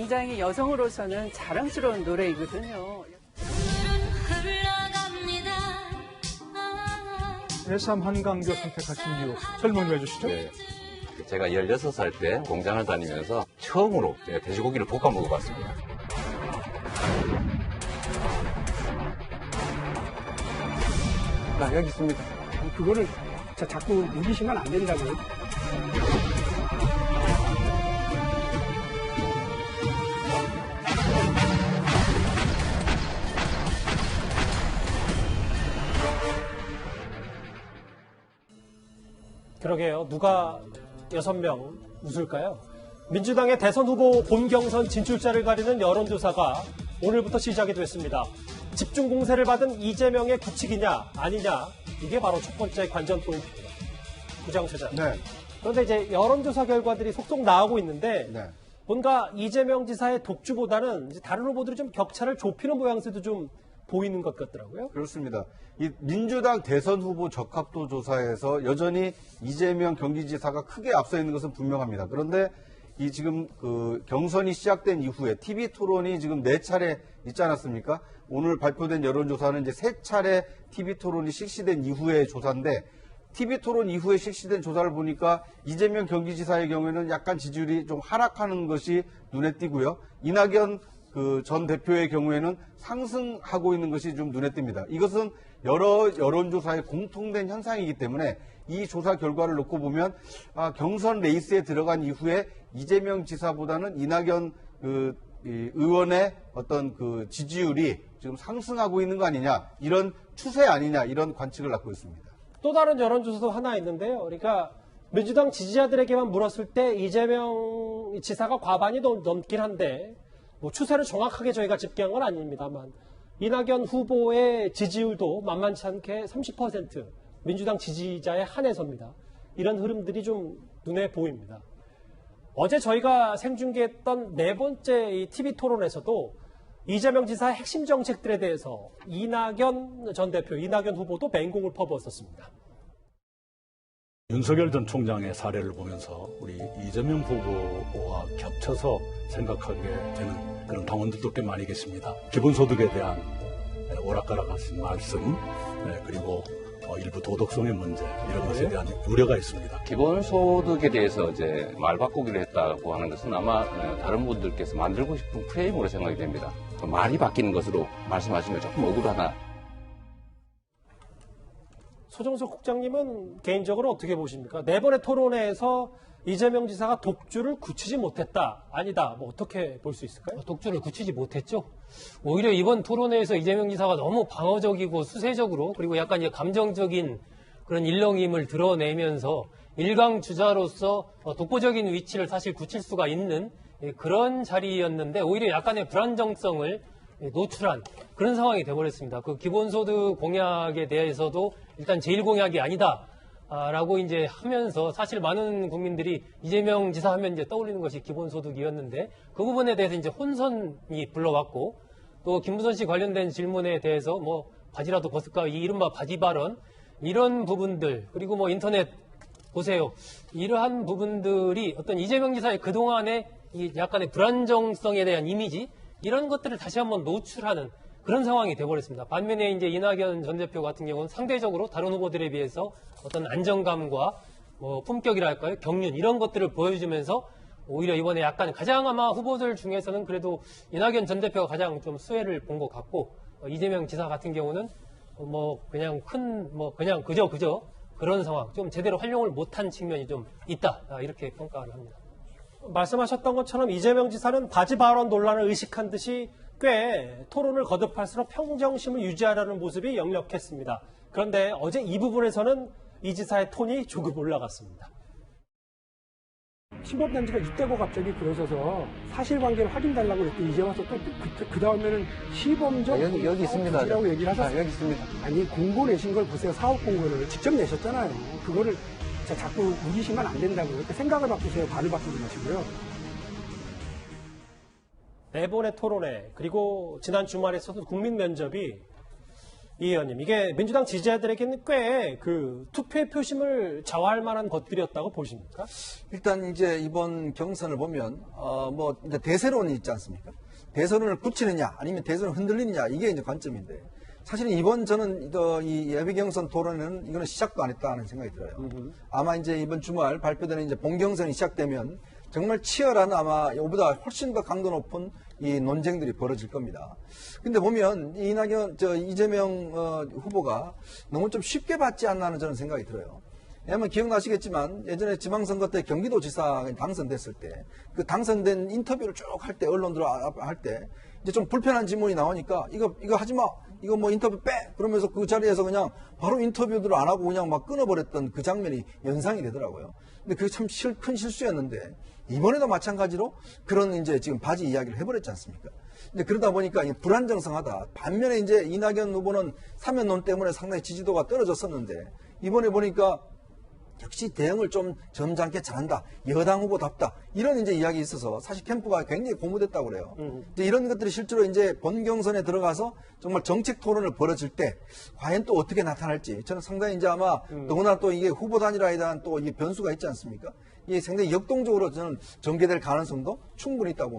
굉장히 여성으로서는 자랑스러운 노래이거든요. 해삼 한강교 선택하신 이유 설명해 주시죠. 네. 제가 16살 때 공장을 다니면서 처음으로 돼지고기를 볶아 먹어봤습니다. 여기 있습니다. 그거를 자꾸 우기시면 안 된다고요. 그러게요. 누가 6명 웃을까요? 민주당의 대선 후보 본경선 진출자를 가리는 여론조사가 오늘부터 시작이 됐습니다. 집중 공세를 받은 이재명의 굳히기냐 아니냐, 이게 바로 첫 번째 관전 포인트입니다. 구장체장. 네. 그런데 이제 여론조사 결과들이 속속 나오고 있는데 네. 뭔가 이재명 지사의 독주보다는 이제 다른 후보들이 좀 격차를 좁히는 모양새도 좀 보이는 것 같더라고요. 그렇습니다. 이 민주당 대선 후보 적합도 조사에서 여전히 이재명 경기지사가 크게 앞서 있는 것은 분명합니다. 그런데 이 지금 그 경선이 시작된 이후에 TV 토론이 지금 4차례 있지 않았습니까? 오늘 발표된 여론조사는 이제 3차례 TV 토론이 실시된 이후의 조사인데, TV 토론 이후에 실시된 조사를 보니까 이재명 경기지사의 경우에는 약간 지지율이 좀 하락하는 것이 눈에 띄고요. 이낙연 전 대표의 경우에는 상승하고 있는 것이 좀 눈에 띕니다. 이것은 여러 여론조사의 공통된 현상이기 때문에 이 조사 결과를 놓고 보면 경선 레이스에 들어간 이후에 이재명 지사보다는 이낙연 의원의 어떤 그 지지율이 지금 상승하고 있는 거 아니냐, 이런 추세 아니냐, 이런 관측을 갖고 있습니다. 또 다른 여론조사도 하나 있는데요. 그러니까 민주당 지지자들에게만 물었을 때 이재명 지사가 과반이 넘긴 한데, 뭐 추세를 정확하게 저희가 집계한 건 아닙니다만 이낙연 후보의 지지율도 만만치 않게 30% 민주당 지지자에 한해서입니다. 이런 흐름들이 좀 눈에 보입니다. 어제 저희가 생중계했던 4번째 이 TV 토론에서도 이재명 지사의 핵심 정책들에 대해서 이낙연 전 대표, 이낙연 후보도 맹공을 퍼부었었습니다. 윤석열 전 총장의 사례를 보면서 우리 이재명 후보와 겹쳐서 생각하게 되는 그런 당원들도 꽤 많이 계십니다. 기본소득에 대한 오락가락하신 말씀, 그리고 일부 도덕성의 문제, 이런 것에 대한 우려가 있습니다. 기본소득에 대해서 이제 말 바꾸기를 했다고 하는 것은 아마 다른 분들께서 만들고 싶은 프레임으로 생각이 됩니다. 말이 바뀌는 것으로 말씀하시면 조금 억울하나. 소정석 국장님은 개인적으로 어떻게 보십니까? 4번의 토론회에서 이재명 지사가 독주를 굳히지 못했다, 아니다, 뭐 어떻게 볼 수 있을까요? 독주를 굳히지 못했죠. 오히려 이번 토론회에서 이재명 지사가 너무 방어적이고 수세적으로, 그리고 약간 이제 감정적인 그런 일렁임을 드러내면서 일강 주자로서 독보적인 위치를 사실 굳힐 수가 있는 그런 자리였는데, 오히려 약간의 불안정성을 노출한 그런 상황이 돼버렸습니다. 그 기본소득 공약에 대해서도 일단 제1공약이 아니다 라고 이제 하면서, 사실 많은 국민들이 이재명 지사 하면 이제 떠올리는 것이 기본소득이었는데, 그 부분에 대해서 이제 혼선이 불러왔고, 또 김부선 씨 관련된 질문에 대해서 뭐 바지라도 벗을까, 이 이른바 바지 발언, 이런 부분들, 그리고 뭐 인터넷 보세요, 이러한 부분들이 어떤 이재명 지사의 그동안의 이 약간의 불안정성에 대한 이미지, 이런 것들을 다시 한번 노출하는 그런 상황이 돼버렸습니다. 반면에 이제 이낙연 전 대표 같은 경우는 상대적으로 다른 후보들에 비해서 어떤 안정감과 뭐 품격이랄까요, 경륜, 이런 것들을 보여주면서 오히려 이번에 약간 가장 아마 후보들 중에서는 그래도 이낙연 전 대표가 가장 좀 수혜를 본 것 같고, 이재명 지사 같은 경우는 뭐 그냥 그냥 그저 그런 상황, 좀 제대로 활용을 못한 측면이 좀 있다, 이렇게 평가를 합니다. 말씀하셨던 것처럼 이재명 지사는 바지 발언 논란을 의식한 듯이 꽤 토론을 거듭할수록 평정심을 유지하려는 모습이 역력했습니다. 그런데 어제 이 부분에서는 이 지사의 톤이 조금 올라갔습니다. 친박단지가 이때고 갑자기 그러셔서 사실관계를 확인달라고 했더니 이제 와서 또 그 다음에는 시범적 여기 있습니다. 라고 얘기를 하셨어요. 여기 있습니다. 아니, 공고 내신 걸 보세요. 사업 공고를 직접 내셨잖아요. 그거를 자꾸 우기시면 안 된다고요. 생각을 바꾸세요. 발을 바꾸지 마시고요. 4번의 토론회, 그리고 지난 주말에 있었던 국민 면접이 이 의원님, 이게 민주당 지지자들에게는 꽤 그 투표의 표심을 좌우할 만한 것들이었다고 보십니까? 일단 이제 이번 경선을 보면 뭐 이제 대세론이 있지 않습니까? 대세론을 굳히느냐 아니면 대세론을 흔들리느냐 이게 이제 관점인데 사실은 이번 저는 이 예비 경선 토론회는 이거는 시작도 안 했다는 생각이 들어요. 아마 이제 이번 주말 발표되는 이제 본경선이 시작되면 정말 치열한 아마 이보다 훨씬 더 강도 높은 이 논쟁들이 벌어질 겁니다. 근데 보면 이재명 후보가 너무 좀 쉽게 받지 않나 하는 저는 생각이 들어요. 왜냐하면 기억나시겠지만 예전에 지방선거 때 경기도지사 당선됐을 때 그 당선된 인터뷰를 쭉 할 때 언론들 할 때 이제 좀 불편한 질문이 나오니까 이거 하지 마. 이거 뭐 인터뷰 빼. 그러면서 그 자리에서 그냥 바로 인터뷰들을 안 하고 그냥 막 끊어버렸던 그 장면이 연상이 되더라고요. 근데 그게 참 큰 실수였는데 이번에도 마찬가지로 그런 이제 지금 바지 이야기를 해버렸지 않습니까? 이제 그러다 보니까 불안정성하다. 반면에 이제 이낙연 후보는 사면론 때문에 상당히 지지도가 떨어졌었는데 이번에 보니까 역시 대응을 좀 점잖게 잘한다. 여당 후보답다. 이런 이제 이야기 있어서 사실 캠프가 굉장히 고무됐다고 그래요. 이제 이런 것들이 실제로 이제 본 경선에 들어가서 정말 정책 토론을 벌어질 때 과연 또 어떻게 나타날지 저는 상당히 이제 아마 더구나 또 이게 후보 단일화에 대한 또 이 변수가 있지 않습니까? 이게 상당히 역동적으로 저는 전개될 가능성도 충분히 있다고 봅니다.